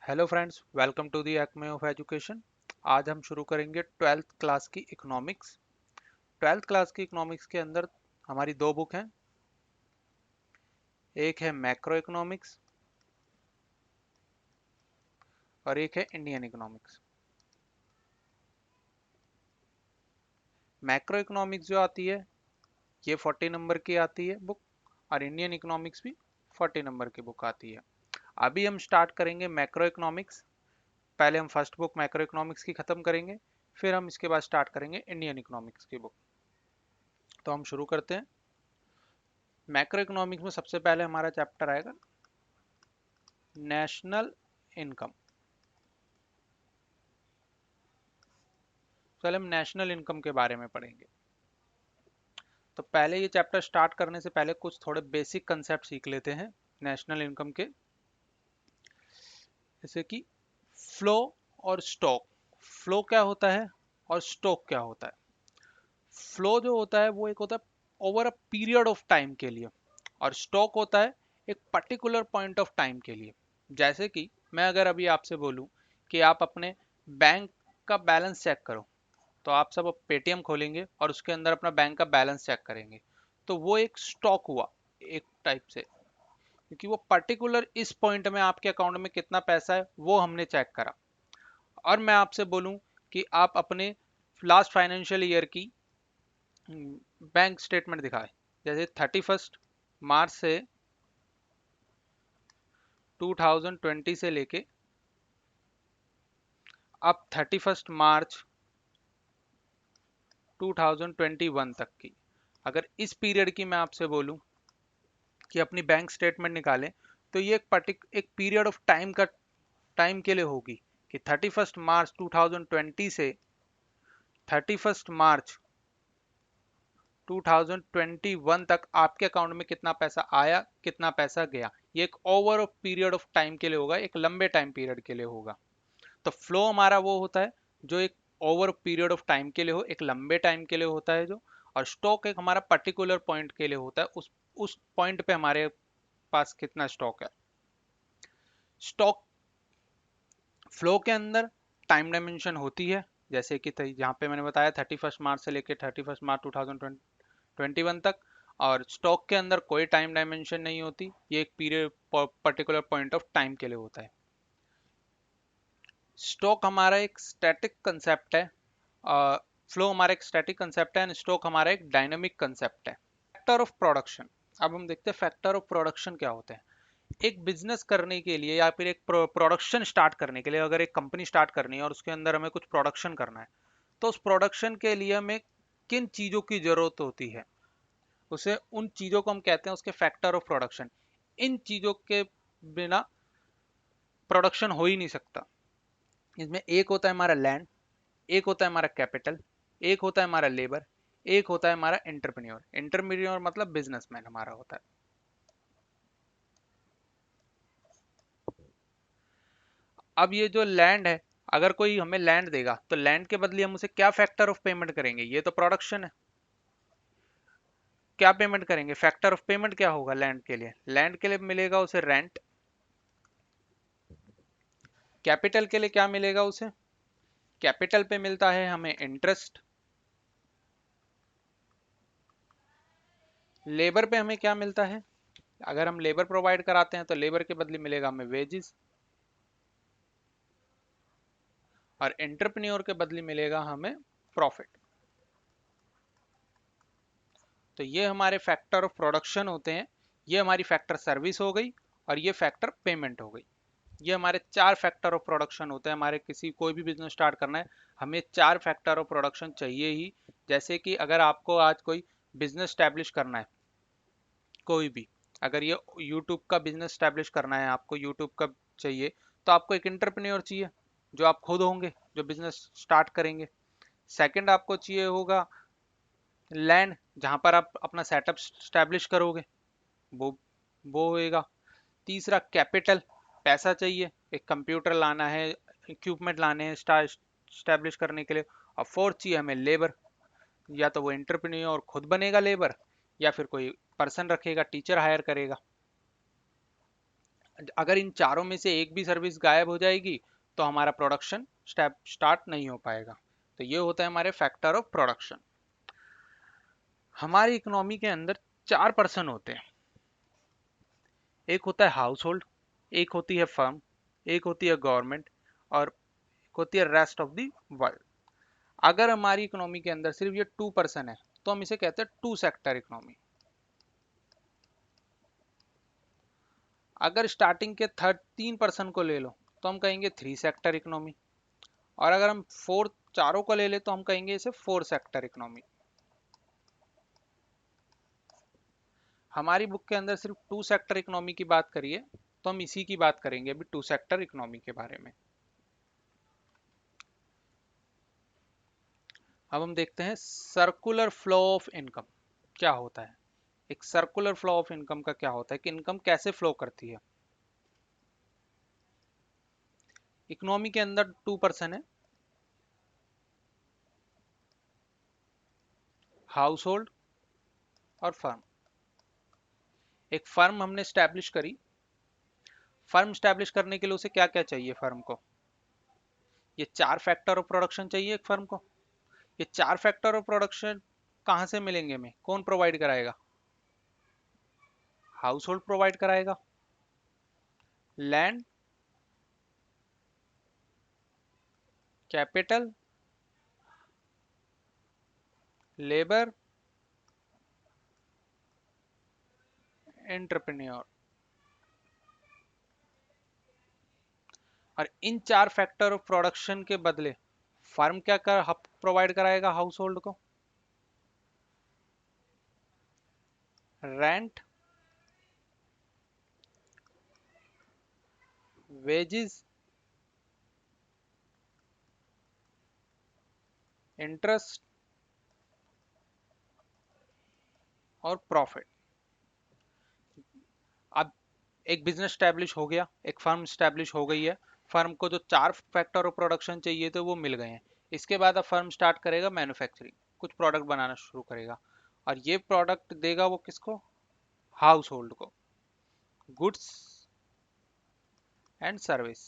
Hello friends, welcome to the Acme of education. आज हम शुरू करेंगे ट्वेल्थ क्लास की इकोनॉमिक्स। ट्वेल्थ क्लास की इकोनॉमिक्स के अंदर हमारी दो बुक हैं। एक है मैक्रो इकोनॉमिक्स और एक है इंडियन इकोनॉमिक्स। मैक्रो इकोनॉमिक्स जो आती है ये 40 नंबर की आती है बुक, और इंडियन इकोनॉमिक्स भी 40 नंबर की बुक आती है। अभी हम स्टार्ट करेंगे मैक्रो इकोनॉमिक्स। पहले हम फर्स्ट बुक मैक्रो इकोनॉमिक्स की ख़त्म करेंगे, फिर हम इसके बाद स्टार्ट करेंगे इंडियन इकोनॉमिक्स की बुक। तो हम शुरू करते हैं। मैक्रो इकोनॉमिक्स में सबसे पहले हमारा चैप्टर आएगा नेशनल इनकम। चलो हम नेशनल इनकम के बारे में पढ़ेंगे। तो पहले ये चैप्टर स्टार्ट करने से पहले कुछ थोड़े बेसिक कंसेप्ट सीख लेते हैं नेशनल इनकम के, जैसे कि फ्लो और स्टॉक। फ्लो क्या होता है और स्टॉक क्या होता है। फ्लो जो होता है वो एक होता है over a period of time के लिए, और स्टॉक होता है एक पर्टिकुलर पॉइंट ऑफ टाइम के लिए। जैसे कि मैं अगर अभी आपसे बोलूं कि आप अपने बैंक का बैलेंस चेक करो, तो आप सब पेटीएम खोलेंगे और उसके अंदर अपना बैंक का बैलेंस चेक करेंगे, तो वो एक स्टॉक हुआ एक टाइप से, क्योंकि वो पर्टिकुलर इस पॉइंट में आपके अकाउंट में कितना पैसा है वो हमने चेक करा। और मैं आपसे बोलूं कि आप अपने लास्ट फाइनेंशियल ईयर की बैंक स्टेटमेंट दिखाए, जैसे 31 मार्च से 2020 से लेके अब 31 मार्च 2021 तक की, अगर इस पीरियड की मैं आपसे बोलूं कि अपनी बैंक स्टेटमेंट निकालें, तो ये एक पीरियड ऑफ टाइम के लिए होगी कि 31 मार्च 2020 से 31 मार्च 2021 तक आपके अकाउंट में कितना पैसा आया कितना पैसा गया। ये एक ओवर पीरियड ऑफ टाइम के लिए होगा, एक लंबे टाइम पीरियड के लिए होगा। तो फ्लो हमारा वो होता है जो एक ओवर पीरियड ऑफ टाइम के लिए हो, एक लंबे टाइम के लिए होता है जो। और स्टॉक एक हमारा पर्टिकुलर पॉइंट के लिए होता है, उस पॉइंट पे हमारे पास कितना स्टॉक है। स्टॉक फ्लो के अंदर टाइम डायमेंशन होती है, जैसे कि यहाँ पे मैंने बताया 31 मार्च से लेकर 31 मार्च 2021 तक। और स्टॉक के अंदर कोई टाइम डायमेंशन नहीं होती, ये एक period particular point of time के लिए होता है। स्टॉक हमारा एक स्टैटिक कंसेप्ट है, फ्लो हमारा एक स्टैटिक कंसेप्ट है, एंड स्टॉक हमारा एक डायनामिक कंसेप्ट है। Factor of production. अब हम देखते हैं फैक्टर ऑफ प्रोडक्शन क्या होते हैं। एक बिजनेस करने के लिए या फिर एक प्रोडक्शन स्टार्ट करने के लिए, अगर एक कंपनी स्टार्ट करनी है और उसके अंदर हमें कुछ प्रोडक्शन करना है, तो उस प्रोडक्शन के लिए हमें किन चीज़ों की ज़रूरत होती है, उसे उन चीज़ों को हम कहते हैं उसके फैक्टर ऑफ प्रोडक्शन। इन चीज़ों के बिना प्रोडक्शन हो ही नहीं सकता। इसमें एक होता है हमारा लैंड, एक होता है हमारा कैपिटल, एक होता है हमारा लेबर, एक होता है हमारा एंटरप्रेन्योर। एंटरप्रेन्योर मतलब बिजनेसमैन हमारा होता है। अब ये जो लैंड है, अगर कोई हमें लैंड देगा तो लैंड के बदले हम उसे क्या फैक्टर ऑफ पेमेंट करेंगे, ये तो प्रोडक्शन है। क्या पेमेंट करेंगे, फैक्टर ऑफ पेमेंट क्या होगा लैंड के लिए। लैंड के लिए मिलेगा उसे रेंट। कैपिटल के लिए क्या मिलेगा उसे, कैपिटल पे मिलता है हमें इंटरेस्ट। लेबर पे हमें क्या मिलता है, अगर हम लेबर प्रोवाइड कराते हैं तो लेबर के बदले मिलेगा हमें वेजेस। और एंटरप्रेन्योर के बदले मिलेगा हमें प्रॉफिट। तो ये हमारे फैक्टर ऑफ प्रोडक्शन होते हैं। ये हमारी फैक्टर सर्विस हो गई और ये फैक्टर पेमेंट हो गई। ये हमारे चार फैक्टर ऑफ प्रोडक्शन होते हैं। हमारे किसी कोई भी बिजनेस स्टार्ट करना है, हमें चार फैक्टर ऑफ प्रोडक्शन चाहिए ही। जैसे कि अगर आपको आज कोई बिजनेस स्टैब्लिश करना है, कोई भी, अगर ये यूट्यूब का बिजनेस स्टैब्लिश करना है, आपको यूट्यूब का चाहिए, तो आपको एक इंटरप्रेन्योर चाहिए जो आप खुद होंगे जो बिजनेस स्टार्ट करेंगे। सेकंड आपको चाहिए होगा लैंड, जहां पर आप अपना सेटअप स्टैब्लिश करोगे, वो वो होएगा। तीसरा कैपिटल, पैसा चाहिए, एक कंप्यूटर लाना है, इक्विपमेंट लाने हैं स्टैब्लिश करने के लिए। और फोर्थ चाहिए हमें लेबर, या तो वो एंटरप्रेन्योर खुद बनेगा लेबर, या फिर कोई पर्सन रखेगा, टीचर हायर करेगा। अगर इन चारों में से एक भी सर्विस गायब हो जाएगी तो हमारा प्रोडक्शन स्टार्ट नहीं हो पाएगा। तो ये होता है हमारे फैक्टर ऑफ प्रोडक्शन। हमारी इकोनॉमी के अंदर चार पर्सन होते हैं। एक होता है हाउस होल्ड, एक होती है फर्म, एक होती है गवर्नमेंट, और एक होती है रेस्ट ऑफ द वर्ल्ड। अगर हमारी इकोनॉमी के अंदर सिर्फ ये टू पर्सन है तो हम इसे कहते हैं टू सेक्टर इकोनॉमी। अगर स्टार्टिंग के थर्ड तीन पर्सन को ले लो तो हम कहेंगे थ्री सेक्टर इकोनॉमी, और अगर हम फोर्थ चारों को ले ले तो हम कहेंगे इसे फोर सेक्टर इकोनॉमी। हमारी बुक के अंदर सिर्फ टू सेक्टर इकोनॉमी की बात करिए तो हम इसी की बात करेंगे अभी, टू सेक्टर इकोनॉमी के बारे में। अब हम देखते हैं सर्कुलर फ्लो ऑफ इनकम क्या होता है। एक सर्कुलर फ्लो ऑफ इनकम का क्या होता है कि इनकम कैसे फ्लो करती है। इकोनॉमी के अंदर टू पर्सन है, हाउस होल्ड और फर्म। एक फर्म हमने स्टैब्लिश करी। फर्म स्टैब्लिश करने के लिए उसे क्या क्या चाहिए फर्म को, ये चार फैक्टर ऑफ प्रोडक्शन चाहिए एक फर्म को। ये चार फैक्टर ऑफ प्रोडक्शन कहाँ से मिलेंगे हमें, कौन प्रोवाइड कराएगा, हाउस होल्ड प्रोवाइड कराएगा। Land, capital, labour, entrepreneur. और इन चार फैक्टर ऑफ प्रोडक्शन के बदले फर्म क्या कर प्रोवाइड कराएगा हाउस होल्ड को, रेंट, वेजेस, इंटरेस्ट और प्रॉफिट। अब एक बिजनेस स्टैब्लिश हो गया, एक फर्म स्टैब्लिश हो गई है, फर्म को जो चार फैक्टर ऑफ प्रोडक्शन चाहिए थे वो मिल गए हैं। इसके बाद अब फर्म स्टार्ट करेगा मैन्युफैक्चरिंग, कुछ प्रोडक्ट बनाना शुरू करेगा, और ये प्रोडक्ट देगा वो किसको, हाउस होल्ड को, गुड्स एंड सर्विस।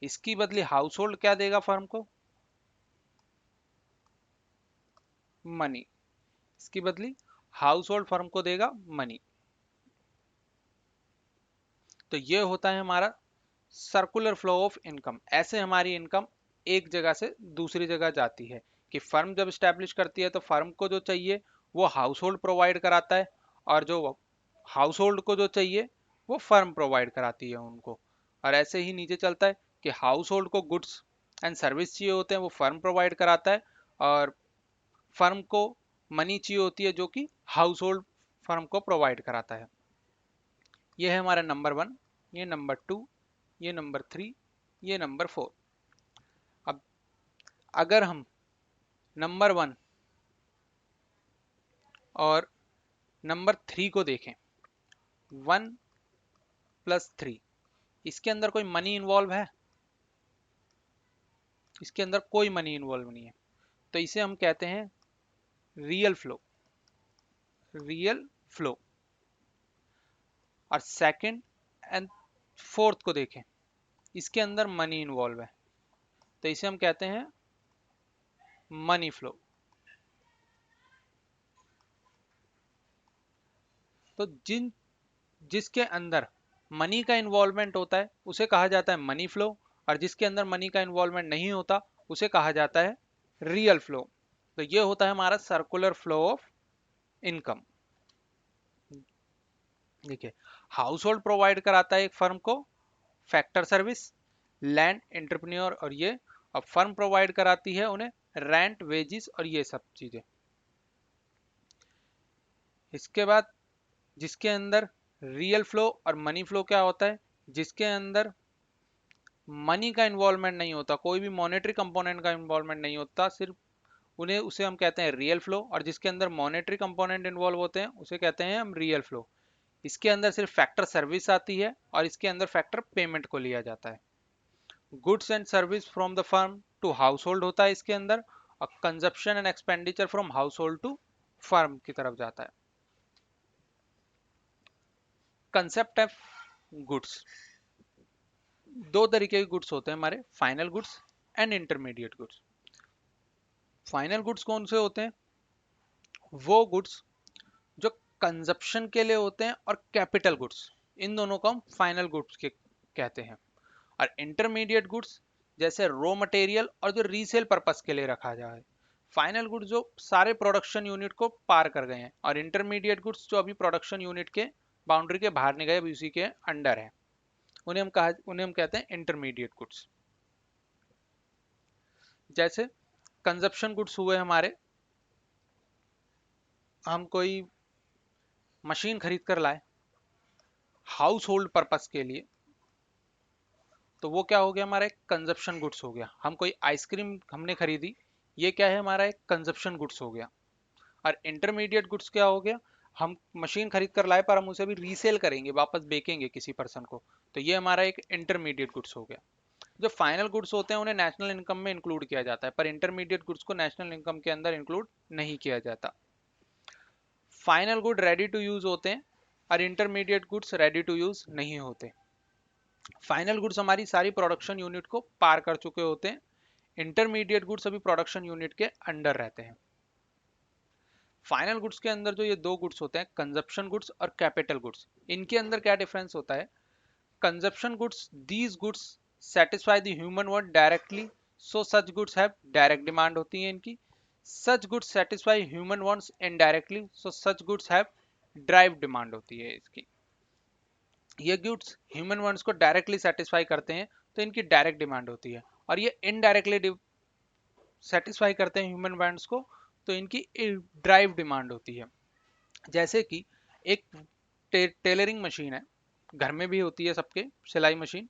इसकी बदली हाउस होल्ड क्या देगा फर्म को, मनी। इसकी बदली हाउस होल्ड फर्म को देगा मनी। तो ये होता है हमारा सर्कुलर फ्लो ऑफ इनकम। ऐसे हमारी इनकम एक जगह से दूसरी जगह जाती है कि फर्म जब स्टैब्लिश करती है तो फर्म को जो चाहिए वो हाउस होल्ड प्रोवाइड कराता है, और जो हाउस होल्ड को जो चाहिए वो फर्म प्रोवाइड कराती है उनको। और ऐसे ही नीचे चलता है कि हाउस होल्ड को गुड्स एंड सर्विस चाहिए होते हैं वो फर्म प्रोवाइड कराता है, और फर्म को मनी चाहिए होती है जो कि हाउस होल्ड फर्म को प्रोवाइड कराता है। ये है हमारा नंबर वन, ये नंबर टू, ये नंबर थ्री, ये नंबर फोर। अब अगर हम नंबर वन और नंबर थ्री को देखें, वन प्लस थ्री, इसके अंदर कोई मनी इन्वॉल्व है, इसके अंदर कोई मनी इन्वॉल्व नहीं है, तो इसे हम कहते हैं रियल फ्लो, रियल फ्लो। और सेकंड एंड फोर्थ को देखें, इसके अंदर मनी इन्वॉल्व है, तो इसे हम कहते हैं मनी फ्लो। तो जिसके अंदर मनी का इन्वॉल्वमेंट होता है उसे कहा जाता है मनी फ्लो, और जिसके अंदर मनी का इन्वॉल्वमेंट नहीं होता उसे कहा जाता है रियल फ्लो। तो ये होता है हमारा सर्कुलर फ्लो ऑफ इनकम। देखिए, हाउस होल्ड प्रोवाइड कराता है एक फर्म को फैक्टर सर्विस, लैंड, एंटरप्रेन्योर और ये, अब फर्म प्रोवाइड कराती है उन्हें रेंट, वेजिस और ये सब चीजें। इसके बाद जिसके अंदर रियल फ्लो और मनी फ्लो क्या होता है, जिसके अंदर मनी का इन्वॉल्वमेंट नहीं होता, कोई भी मॉनेटरी कंपोनेंट का इन्वॉल्वमेंट नहीं होता, सिर्फ उन्हें उसे हम कहते हैं रियल फ्लो, और जिसके अंदर मॉनेटरी कंपोनेंट इन्वॉल्व होते हैं उसे कहते हैं हम रियल फ्लो। इसके अंदर सिर्फ फैक्टर सर्विस आती है और इसके अंदर फैक्टर पेमेंट को लिया जाता है। Goods and service from the firm to household होता है इसके अंदर, और consumption and expenditure from household to firm की तरफ जाता है। कंसेप्ट है गुड्स। दो तरीके के गुड्स होते हैं हमारे, final goods and intermediate goods. Final goods कौन से होते हैं? वो गुड्स जो कंजप्शन के लिए होते हैं और कैपिटल गुड्स, इन दोनों को हम फाइनल गुड्स के कहते हैं। और इंटरमीडिएट गुड्स जैसे रॉ मटेरियल और जो रीसेल पर्पस के लिए रखा जाए। फाइनल गुड्स जो सारे प्रोडक्शन यूनिट को पार कर गए हैं, और इंटरमीडिएट गुड्स जो अभी प्रोडक्शन यूनिट के बाउंड्री के बाहर नहीं गए, अभी उसी के अंडर है, उन्हें हम कहते हैं इंटरमीडिएट गुड्स। जैसे कंजप्शन गुड्स हुए हमारे, हम कोई मशीन खरीद कर लाए हाउस होल्ड पर्पस के लिए, तो वो क्या हो गया हमारा एक कंजप्शन गुड्स हो गया। हम कोई आइसक्रीम हमने खरीदी, ये क्या है हमारा एक कंजप्शन गुड्स हो गया। और इंटरमीडिएट गुड्स क्या हो गया, हम मशीन खरीद कर लाए पर हम उसे भी रीसेल करेंगे, वापस बेचेंगे किसी पर्सन को, तो ये हमारा एक इंटरमीडिएट गुड्स हो गया। जो फाइनल गुड्स होते हैं उन्हें नेशनल इनकम में इंक्लूड किया जाता है, पर इंटरमीडिएट गुड्स को नेशनल इनकम के अंदर इंक्लूड नहीं किया जाता। Final good ready to use होते हैं और intermediate goods ready to use नहीं होते। फाइनल गुड्स हमारी सारी प्रोडक्शन यूनिट को पार कर चुके होते हैं, इंटरमीडिएट गुड्स अभी प्रोडक्शन यूनिट के अंडर रहते हैं। फाइनल गुड्स के अंदर जो ये दो गुड्स होते हैं, कंजप्शन गुड्स और कैपिटल गुड्स, इनके अंदर क्या डिफरेंस होता है? Consumption goods, these goods satisfy the human want directly, so such goods have direct demand होती है इनकी। Such goods satisfy human wants indirectly, so such goods have drive demand होती है इसकी। ये गुड्स ह्यूमन वांट्स को डायरेक्टली सेटिस्फाई करते हैं तो इनकी डायरेक्ट डिमांड होती है, और ये इनडायरेक्टली सेटिस्फाई करते हैं ह्यूमन वांट्स को तो इनकी ड्राइव डिमांड होती है। जैसे कि एक टेलरिंग मशीन है, घर में भी होती है सबके, सिलाई मशीन।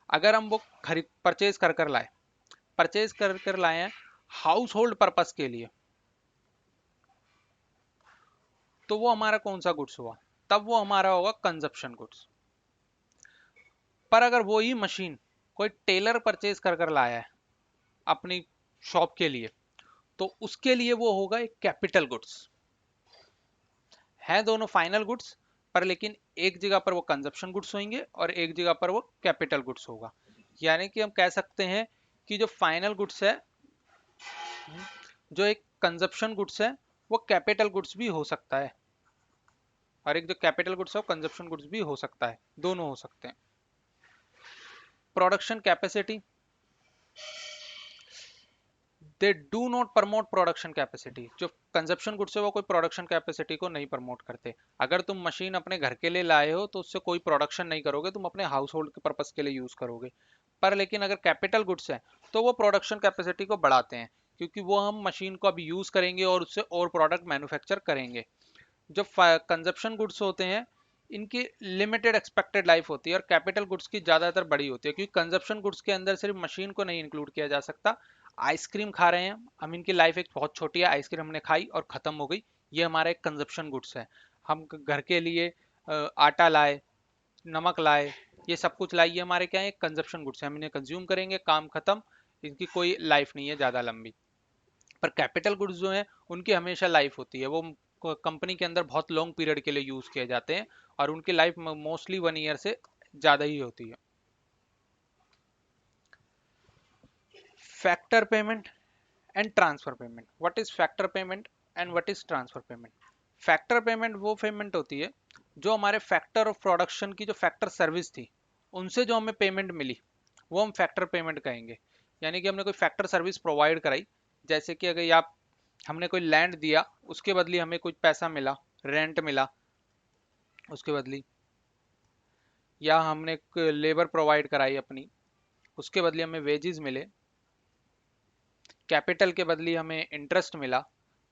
अगर हम वो खरीद परचेज कर लाए हैं हाउस होल्ड पर्पस के लिए, तो वो हमारा कौन सा गुड्स हुआ? तब वो हमारा होगा कंजप्शन गुड्स। पर अगर वो ही मशीन कोई टेलर परचेज कर लाया है अपनी शॉप के लिए, तो उसके लिए वो होगा एक कैपिटल गुड्स। है दोनों फाइनल गुड्स, पर लेकिन एक जगह पर वो कंजप्शन गुड्स होंगे और एक जगह पर वो कैपिटल गुड्स होगा। यानी कि हम कह सकते हैं कि जो फाइनल गुड्स है, जो एक कंजप्शन गुड्स है, वो कैपिटल गुड्स भी हो सकता है, और एक जो कैपिटल गुड्स है वो कंजप्शन गुड्स भी हो सकता है, दोनों हो सकते हैं। Production capacity, they do not promote production capacity. जो कंजप्शन गुड्स है वो कोई प्रोडक्शन कैपेसिटी को नहीं प्रमोट करते। अगर तुम मशीन अपने घर के लिए लाए हो तो उससे कोई प्रोडक्शन नहीं करोगे, तुम अपने हाउस होल्ड के पर्पज के लिए यूज करोगे। पर लेकिन अगर कैपिटल गुड्स है तो वो प्रोडक्शन कैपेसिटी को बढ़ाते हैं, क्योंकि वो हम मशीन को अभी यूज करेंगे और उससे और प्रोडक्ट मैन्युफैक्चर करेंगे। जो कंजप्शन गुड्स होते हैं इनकी लिमिटेड एक्सपेक्टेड लाइफ होती है, और कैपिटल गुड्स की ज़्यादातर बड़ी होती है, क्योंकि कंजप्शन गुड्स के अंदर सिर्फ मशीन को नहीं इंक्लूड किया जा सकता। आइसक्रीम खा रहे हैं हम, इनकी लाइफ एक बहुत छोटी है, आइसक्रीम हमने खाई और ख़त्म हो गई, ये हमारा एक कंजप्शन गुड्स है। हम घर के लिए आटा लाए, नमक लाए, ये सब कुछ लाए, ये हमारे क्या है, एक कंजप्शन गुड्स है, हम इन्हें कंज्यूम करेंगे, काम खत्म, इनकी कोई लाइफ नहीं है ज़्यादा लंबी। पर कैपिटल गुड्स जो हैं उनकी हमेशा लाइफ होती है, वो कंपनी के अंदर बहुत लॉन्ग पीरियड के लिए यूज़ किए जाते हैं, और उनकी लाइफ मोस्टली 1 ईयर से ज़्यादा ही होती है। Factor payment and transfer payment. What is factor payment and what is transfer payment? Factor payment वो पेमेंट होती है जो हमारे फैक्टर ऑफ प्रोडक्शन की जो फैक्टर सर्विस थी उनसे जो हमें पेमेंट मिली, वो हम फैक्टर पेमेंट कहेंगे। यानी कि हमने कोई फैक्टर सर्विस प्रोवाइड कराई, जैसे कि अगर आप हमने कोई लैंड दिया, उसके बदले हमें कुछ पैसा मिला, रेंट मिला उसके बदली, या हमने लेबर प्रोवाइड कराई अपनी, उसके बदले हमें वेजेस मिले, कैपिटल के बदले हमें इंटरेस्ट मिला,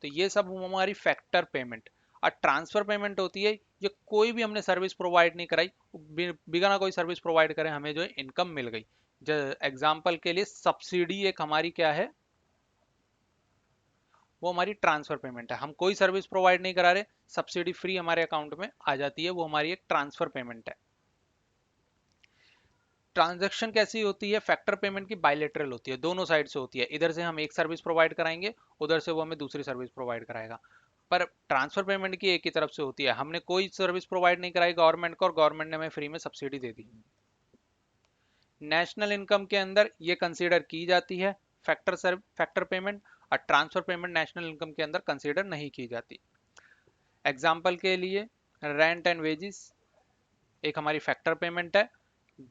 तो ये सब हमारी फैक्टर पेमेंट। और ट्रांसफर पेमेंट होती है ये कोई भी हमने सर्विस प्रोवाइड नहीं कराई, बिना कोई सर्विस प्रोवाइड करे हमें जो है इनकम मिल गई। एग्जाम्पल के लिए सब्सिडी एक हमारी क्या है, वो हमारी ट्रांसफर पेमेंट है। हम कोई सर्विस प्रोवाइड नहीं करा रहे, सब्सिडी फ्री हमारे अकाउंट में आ जाती है, वो हमारी एक ट्रांसफर पेमेंट है। ट्रांजैक्शन कैसी होती है? फैक्टर पेमेंट की बायलेटरल होती है, दोनों साइड से होती है, इधर से हम एक सर्विस प्रोवाइड कराएंगे, उधर से वो हमें दूसरी सर्विस प्रोवाइड कराएगा। पर ट्रांसफर पेमेंट की एक ही तरफ से होती है, हमने कोई सर्विस प्रोवाइड नहीं कराई गवर्नमेंट को और गवर्नमेंट ने हमें फ्री में सब्सिडी दे दी। नेशनल इनकम के अंदर ये कंसीडर की जाती है फैक्टर पेमेंट, और ट्रांसफर पेमेंट नेशनल इनकम के अंदर कंसीडर नहीं की जाती। एग्जाम्पल के लिए रेंट एंड वेजिस एक हमारी फैक्टर पेमेंट है,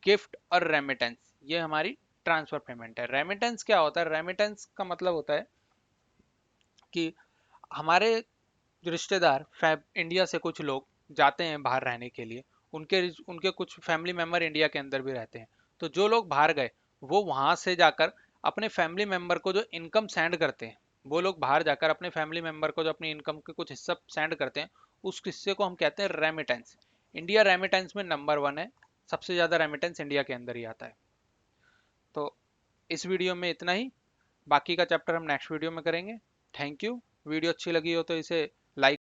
गिफ्ट और रेमिटेंस ये हमारी ट्रांसफर पेमेंट है। रेमिटेंस क्या होता है? रेमिटेंस का मतलब होता है कि हमारे रिश्तेदार इंडिया से कुछ लोग जाते हैं बाहर रहने के लिए, उनके उनके कुछ फैमिली मेंबर इंडिया के अंदर भी रहते हैं, तो जो लोग बाहर गए वो वहां से जाकर अपने फैमिली मेंबर को जो इनकम सेंड करते हैं, वो लोग बाहर जाकर अपने फैमिली मेंबर को जो अपनी इनकम के कुछ हिस्सा सेंड करते हैं, उस हिस्से को हम कहते हैं रेमिटेंस। इंडिया रेमिटेंस में नंबर 1 है, सबसे ज़्यादा रेमिटेंस इंडिया के अंदर ही आता है। तो इस वीडियो में इतना ही, बाकी का चैप्टर हम नेक्स्ट वीडियो में करेंगे। Thank you. वीडियो अच्छी लगी हो तो इसे लाइक